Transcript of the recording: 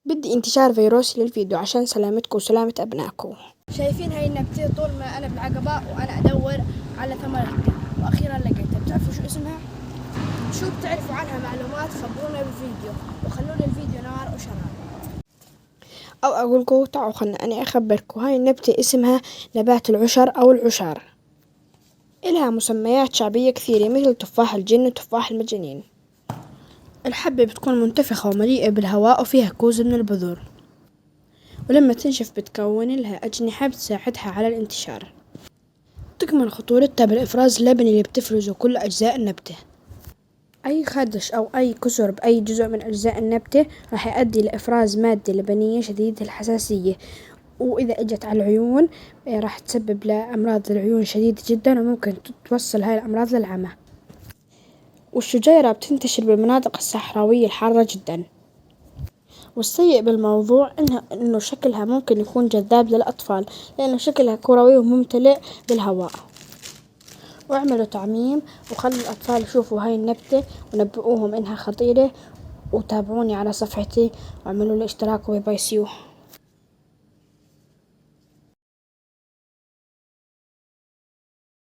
بدي انتشار فيروسي للفيديو عشان سلامتكم وسلامة أبنائكم. شايفين هاي النبتة طول ما أنا بالعقبة وأنا أدور على ثمرتها وأخيرا لقيتها. بتعرفوا شو اسمها؟ شو بتعرفوا عنها معلومات خبرونا بالفيديو وخلوا لي الفيديو نار وشرار. أو أقولكم تعالوا خلنا أنا أخبركم. هاي النبتة اسمها نبات العشر أو العشار. إلها مسميات شعبية كثيرة مثل تفاح الجن وتفاح المجانين. الحبة بتكون منتفخة ومليئة بالهواء وفيها كوز من البذور، ولما تنشف بتكون لها أجنحة بتساعدها على الانتشار. تكمن خطورتها بالإفراز اللبني اللي بتفرزه كل أجزاء النبتة. أي خدش أو أي كسر بأي جزء من أجزاء النبتة راح يؤدي لإفراز مادة لبنية شديدة الحساسية، وإذا إجت على العيون راح تسبب لأمراض العيون شديدة جدا وممكن توصل هاي الأمراض للعمى. والشجيرة بتنتشر بالمناطق الصحراوية الحارة جدا. والسيء بالموضوع إنه شكلها ممكن يكون جذاب للأطفال لأنه شكلها كروي وممتلئ بالهواء. واعملوا تعميم وخلوا الأطفال يشوفوا هاي النبتة ونبئوهم إنها خطيرة، وتابعوني على صفحتي واعملوا لي اشتراك وباي سيو.